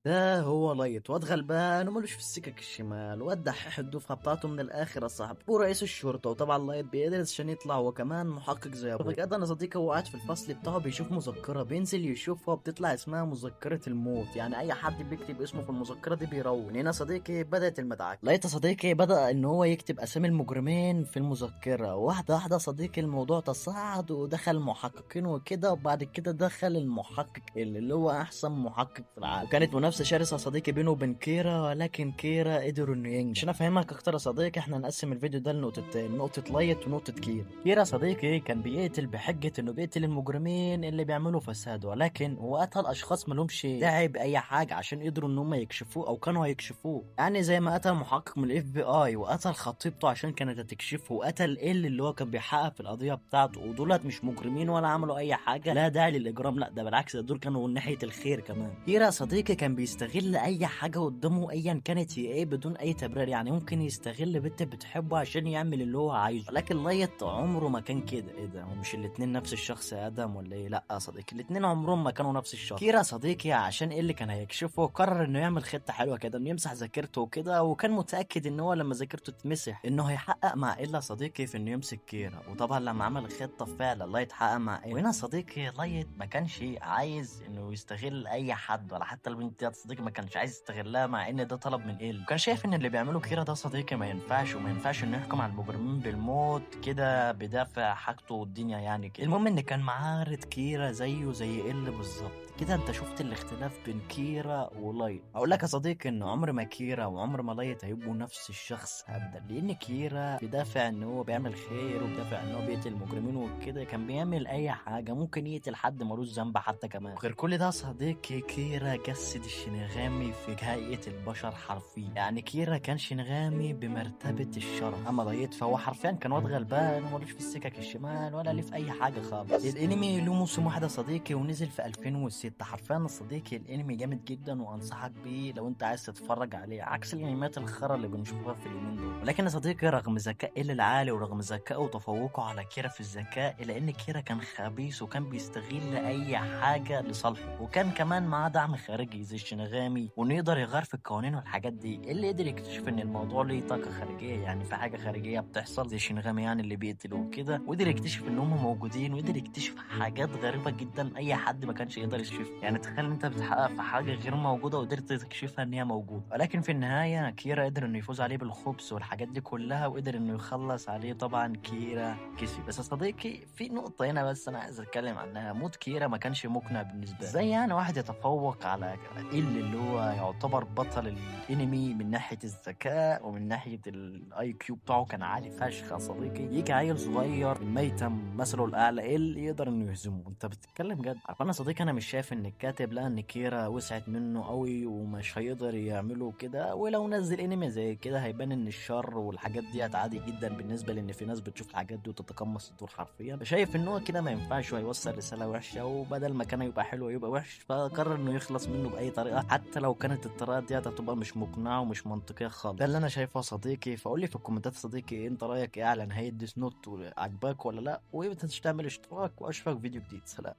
ده هو لايت واد غلبان وملوش في السكك الشمال، واد دحيح الدفعه بتاعته من الاخر يا صاحبي، ورئيس الشرطه. وطبعا لايت بيدرس عشان يطلع هو كمان محقق زي ابوه. فجاه انا صديقي هو قاعد في الفصل بتاعه بيشوف مذكره، بينزل يشوفها وبتطلع اسمها مذكره الموت. يعني اي حد بيكتب اسمه في المذكره دي بيروح. هنا صديقي بدات المدعكه. لايت يا صديقي بدا ان هو يكتب اسامي المجرمين في المذكره، واحده واحده صديقي الموضوع تصاعد ودخل محققين وكده، وبعد كده دخل المحقق اللي هو احسن محقق في العالم. وكانت منافسه شرسه يا صديقي بينه وبين كيرا، ولكن كيرا قدر انه ينجح. عشان افهمك اكتر يا صديقي احنا نقسم الفيديو ده لنقطتين، نقطه لايت ونقطه كيرا. كيرا صديقي كان بيقتل بحجه انه بيقتل المجرمين اللي بيعملوا فساد، ولكن هو قتل اشخاص مالهمش داعي باي حاجه عشان قدروا ان هم يكشفوه او كانوا هيكشفوه. يعني زي ما قتل محقق من الاف بي اي، وقتل خطيبته عشان كانت هتكشفه، وقتل اللي هو كان بيحقق في القضيه بتاعته، ودولت مش مجرمين ولا عملوا اي حاجه لا داعي للاجرام، لا ده بالعكس، ده دول كانوا من ناحيه الخير كمان. كيرا صديقي كان بيستغل اي حاجه قدامه ايا كانت هي ايه بدون اي تبرير. يعني ممكن يستغل بنت بتحبه عشان يعمل اللي هو عايزه، لكن لايت عمره ما كان كده. ايه ده، هو مش الاتنين نفس الشخص يا ادم ولا ايه؟ لا يا صديقي، الاتنين عمرهم ما كانوا نفس الشخص. كيرا صديقي عشان اللي كان هيكشفه قرر انه يعمل خطه حلوه كده، انه يمسح ذاكرته وكده، وكان متاكد ان هو لما ذاكرته تتمسح انه هيحقق مع الا صديقي في انه يمسك كيرا. وطبعا لما عمل الخطه فعلا لايت حقق مع إلا. وهنا صديقي لايت ما كانش عايز انه يستغل اي حد ولا حتى البنت دي صديقي ما كانش عايز يستغلها، مع ان ده طلب من إلا. وكان شايف ان اللي بيعمله كيرا ده صديقي ما ينفعش، وما ينفعش انه يحكم على المجرمين بالموت كده بدافع حاجته والدنيا يعني كده. المهم ان كان معارض كيرا زيه زي إلا بالظبط كده. انت شفت الاختلاف بين كيرا ولايت. اقول لك يا صديقي ان عمر ما كيرا وعمر ما لايت هيبقوا نفس الشخص ابدا، لان كيرا بدافع ان هو بيعمل خير وبدافع ان هو بيقتل المجرمين وكده كان بيعمل اي حاجه، ممكن يقتل حد ملوش ذنب حتى كمان. غير كل ده يا صديقي كيرا جسد الشينيغامي في هيئه البشر حرفيا. يعني كيرا كان شينيغامي بمرتبه الشرف، اما لايت فهو حرفيا كان واد غلبان وملوش في السكك الشمال ولا ليه في اي حاجه خالص. الانمي له موسم واحد يا صديقي ونزل في 2006. حرفيا يا صديقي الانمي جامد جدا وانصحك بيه لو انت عايز تتفرج عليه، عكس الانميات الخرا اللي بنشوفها في اليومين دول. ولكن يا صديقي رغم ذكاء إلا العالي ورغم ذكائه وتفوقه على كيرا في الذكاء، الا ان كيرا كان خبيث وكان بيستغل اي حاجه لصالحه، وكان كمان معاه دعم خارجي زي الشينيغامي وانه يقدر يغير في القوانين والحاجات دي. اللي قدر يكتشف ان الموضوع ليه طاقه خارجيه، يعني في حاجه خارجيه بتحصل زي الشينيغامي يعني اللي بيقتلوا كده، وقدر يكتشف ان هم موجودين، وقدر يكتشف حاجات غريبه جدا اي حد ما كانش يقدر يكتشفها. يعني تخيل انت بتحقق في حاجه غير موجوده وقدرت تكشفها ان هي موجوده. ولكن في النهايه كيرا قدر انه يفوز عليه بالخبز والحاجات دي كلها، وقدر انه يخلص عليه. طبعا كيرا كسب. بس يا صديقي في نقطه هنا بس انا عايز اتكلم عنها، موت كيرا ما كانش مقنع بالنسبه لي. زي يعني واحد يتفوق على اللي هو يعتبر بطل الانمي من ناحيه الذكاء ومن ناحيه الاي كيو بتاعه كان عالي فشخ يا صديقي، يجي عيل صغير من ميتم مثله الاعلى ايه اللي يقدر انه يهزمه؟ انت بتتكلم جد؟ عارف انا صديقي انا مش شايف ان الكاتب لقى ان كيرا وسعت منه قوي ومش هيقدر يعمله كده، ولو نزل انمي زي كده هيبان ان الشر والحاجات دي عادي جدا بالنسبه لان في ناس بتشوف الحاجات دي وتتقمص الدور حرفيا. فشايف ان هو كده ما ينفعش وهيوصل رساله وحشه، وبدل ما كان يبقى حلو يبقى وحش، فقرر انه يخلص منه باي طريقه حتى لو كانت الطريقه دي هتبقى مش مقنعه ومش منطقيه خالص. ده اللي انا شايفه يا صديقي. فقول لي في الكومنتات يا صديقي انت رايك ايه على نهايه ديس نوت، عجباك ولا لا؟ وما تنساش تعمل اشتراك واشوفك فيديو جديد. سلام.